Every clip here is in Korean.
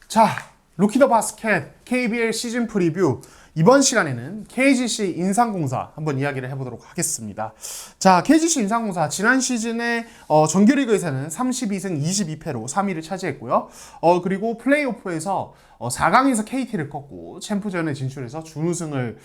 자, 루키 더 바스켓 KBL 시즌 프리뷰. 이번 시간에는 KGC 인삼공사 한번 이야기를 해보도록 하겠습니다. 자, KGC 인삼공사 지난 시즌에 정규리그에서는 32승 22패로 3위를 차지했고요. 그리고 플레이오프에서 4강에서 KT를 꺾고 챔프전에 진출해서 준우승을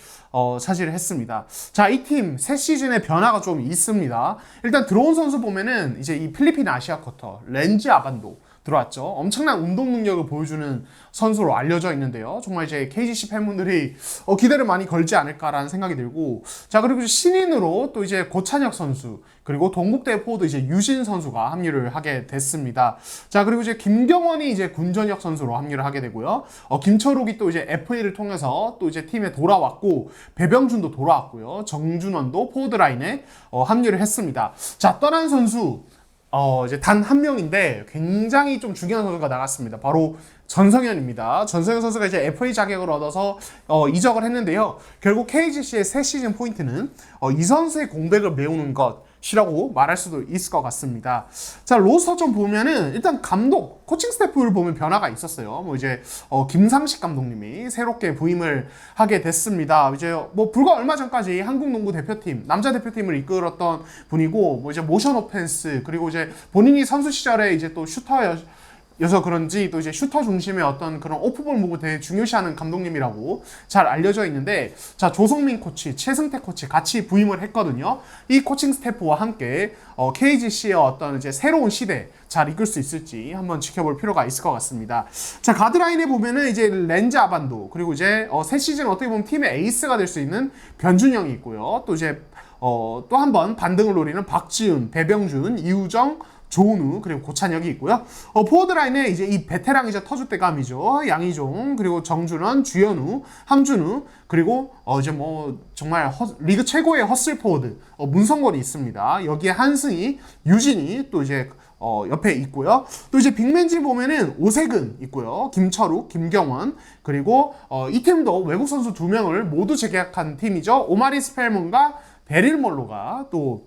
차지를 했습니다. 자, 이 팀 새 시즌에 변화가 좀 있습니다. 일단 들어온 선수 보면은 이제 이 필리핀 아시아 쿼터 렌즈 아반도 들어왔죠. 엄청난 운동 능력을 보여주는 선수로 알려져 있는데요. 정말 이제 KGC 팬분들이 기대를 많이 걸지 않을까라는 생각이 들고, 자, 그리고 이제 신인으로 또 이제 고찬혁 선수, 그리고 동국대 포워드 이제 유진 선수가 합류를 하게 됐습니다. 자, 그리고 이제 김경원이 이제 군전역 선수로 합류를 하게 되고요. 김철욱이 또 이제 FA를 통해서 또 이제 팀에 돌아왔고, 배병준도 돌아왔고요. 정준원도 포워드 라인에 합류를 했습니다. 자, 떠난 선수 이제 단 한 명인데 굉장히 좀 중요한 선수가 나갔습니다. 바로 전성현입니다. 전성현 선수가 이제 FA 자격을 얻어서 이적을 했는데요. 결국 KGC의 새 시즌 포인트는 이 선수의 공백을 메우는 것이라고 말할 수도 있을 것 같습니다. 자, 로스터 좀 보면은 일단 감독, 코칭 스태프를 보면 변화가 있었어요. 뭐 이제 김상식 감독님이 새롭게 부임을 하게 됐습니다. 이제 뭐 불과 얼마 전까지 한국 농구 대표팀, 남자 대표팀을 이끌었던 분이고, 뭐 이제 모션 오펜스, 그리고 이제 본인이 선수 시절에 이제 또 슈터여서 그런지 또 이제 슈터 중심의 어떤 그런 오프볼 무브 되게 중요시하는 감독님이라고 잘 알려져 있는데, 자, 조성민 코치, 최승태 코치 같이 부임을 했거든요. 이 코칭 스태프와 함께 KGC의 어떤 이제 새로운 시대 잘 이끌 수 있을지 한번 지켜볼 필요가 있을 것 같습니다. 자, 가드라인에 보면은 이제 렌즈 아반도, 그리고 이제 새 시즌 어떻게 보면 팀의 에이스가 될 수 있는 변준영이 있고요. 또 이제 또 한 번 반등을 노리는 박지훈, 배병준, 이우정, 조은우, 그리고 고찬혁이 있고요. 포워드 라인에 이제 이 베테랑이자 터줏대감이죠. 양희종, 그리고 정준원, 주현우, 함준우, 그리고 이제 뭐 정말 리그 최고의 허슬 포워드 문성권이 있습니다. 여기에 한승희, 유진이 또 이제 옆에 있고요. 또 이제 빅맨진 보면은 오세근 있고요. 김철욱, 김경원, 그리고 이 팀도 외국 선수 2명을 모두 재계약한 팀이죠. 오마리 스펠문과 베릴 몰로가 또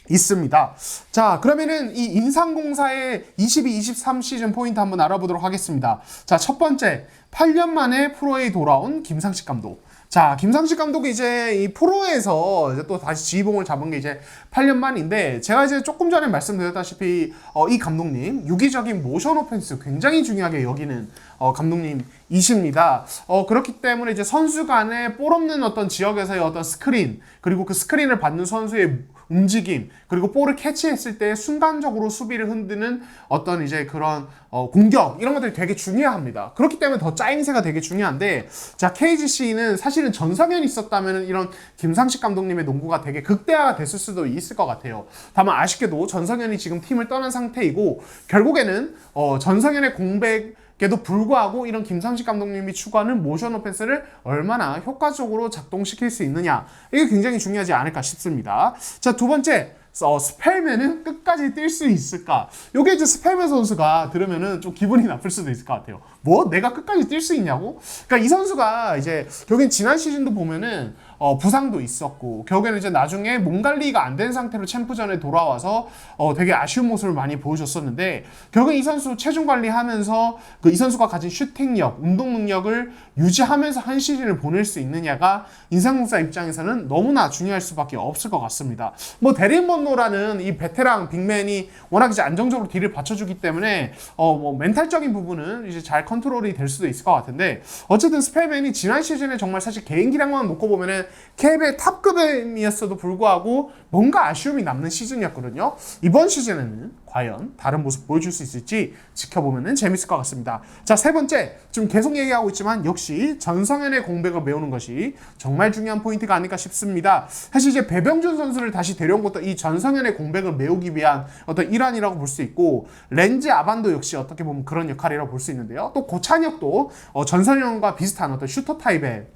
있습니다. 자, 그러면은 이 인삼공사의 22-23 시즌 포인트 한번 알아보도록 하겠습니다. 자, 첫 번째, 8년 만에 프로에 돌아온 김상식 감독. 자, 김상식 감독이 이제 이 프로에서 이제 또 다시 지휘봉을 잡은 게 이제 8년 만인데, 제가 이제 조금 전에 말씀드렸다시피 이 감독님 유기적인 모션 오펜스 굉장히 중요하게 여기는 감독님이십니다. 그렇기 때문에 이제 선수 간에 볼 없는 어떤 지역에서의 어떤 스크린, 그리고 그 스크린을 받는 선수의 움직임, 그리고 볼을 캐치했을 때 순간적으로 수비를 흔드는 어떤 이제 그런 공격, 이런 것들이 되게 중요합니다. 그렇기 때문에 더 짜임새가 되게 중요한데, 자, KGC는 사실은 전성현이 있었다면 이런 김상식 감독님의 농구가 되게 극대화가 됐을 수도 있을 것 같아요. 다만 아쉽게도 전성현이 지금 팀을 떠난 상태이고, 결국에는 전성현의 공백에도 불구하고 이런 김상식 감독님이 추구하는 모션 오펜스를 얼마나 효과적으로 작동시킬 수 있느냐, 이게 굉장히 중요하지 않을까 싶습니다. 자, 두 번째, 스펠맨은 끝까지 뛸 수 있을까? 요게 이제 스펠맨 선수가 들으면은 좀 기분이 나쁠 수도 있을 것 같아요. 뭐? 내가 끝까지 뛸 수 있냐고? 그러니까 이 선수가 이제 결국엔 지난 시즌도 보면은 부상도 있었고, 결국에는 이제 나중에 몸 관리가 안 된 상태로 챔프전에 돌아와서 되게 아쉬운 모습을 많이 보여줬었는데, 결국 이 선수 체중 관리하면서 이 선수가 가진 슈팅력, 운동 능력을 유지하면서 한 시즌을 보낼 수 있느냐가 인삼공사 입장에서는 너무나 중요할 수밖에 없을 것 같습니다. 뭐 데린 번노라는 이 베테랑 빅맨이 워낙 이제 안정적으로 딜을 받쳐주기 때문에 뭐 멘탈적인 부분은 이제 잘 컨트롤이 될 수도 있을 것 같은데, 어쨌든 스펠맨이 지난 시즌에 정말 사실 개인 기량만 놓고 보면은 KBL 탑급이었어도 불구하고 뭔가 아쉬움이 남는 시즌이었거든요. 이번 시즌에는 과연 다른 모습 보여줄 수 있을지 지켜보면 재밌을 것 같습니다. 자, 세 번째, 좀 계속 얘기하고 있지만 역시 전성현의 공백을 메우는 것이 정말 중요한 포인트가 아닐까 싶습니다. 사실 이제 배병준 선수를 다시 데려온 것도 이 전성현의 공백을 메우기 위한 어떤 일환이라고 볼 수 있고, 렌즈 아반도 역시 어떻게 보면 그런 역할이라고 볼 수 있는데요. 또 고찬혁도 전성현과 비슷한 어떤 슈터 타입의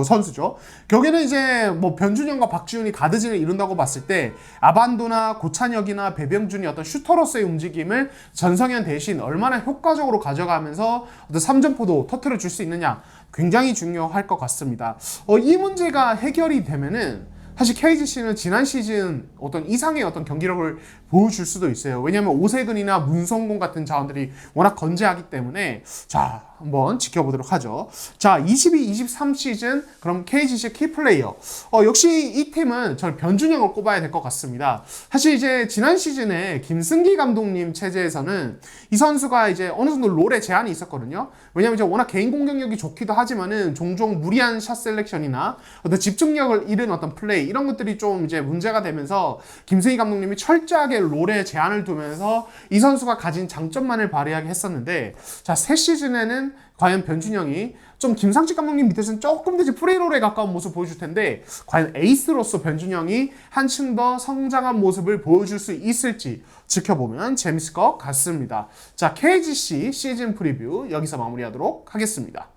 선수죠. 결국에는 이제 뭐 변준영과 박지훈이 가드진을 이룬다고 봤을 때 아반도나 고찬혁이나 배병준이 어떤 슈터로서의 움직임을 전성현 대신 얼마나 효과적으로 가져가면서 어떤 3점포도 터트려 줄 수 있느냐, 굉장히 중요할 것 같습니다. 이 문제가 해결이 되면은 사실 KGC는 지난 시즌 어떤 이상의 어떤 경기력을 보여줄 수도 있어요. 왜냐하면 오세근이나 문성곤 같은 자원들이 워낙 건재하기 때문에 자 한번 지켜보도록 하죠. 자 22-23 시즌 그럼 KGC 키플레이어 역시 이 팀은 저는 변준영을 꼽아야 될 것 같습니다. 사실 이제 지난 시즌에 김승기 감독님 체제에서는 이 선수가 이제 어느 정도 롤에 제한이 있었거든요. 왜냐하면 이제 워낙 개인 공격력이 좋기도 하지만은 종종 무리한 샷 셀렉션이나 어떤 집중력을 잃은 어떤 플레이 이런 것들이 좀 이제 문제가 되면서 김승기 감독님이 철저하게 롤에 제한을 두면서 이 선수가 가진 장점만을 발휘하게 했었는데 자 새 시즌에는 과연 변준영이 좀 김상식 감독님 밑에서는 조금 더 이제 프리롤에 가까운 모습 보여줄 텐데 과연 에이스로서 변준영이 한층 더 성장한 모습을 보여줄 수 있을지 지켜보면 재밌을 것 같습니다. 자 KGC 시즌 프리뷰 여기서 마무리하도록 하겠습니다.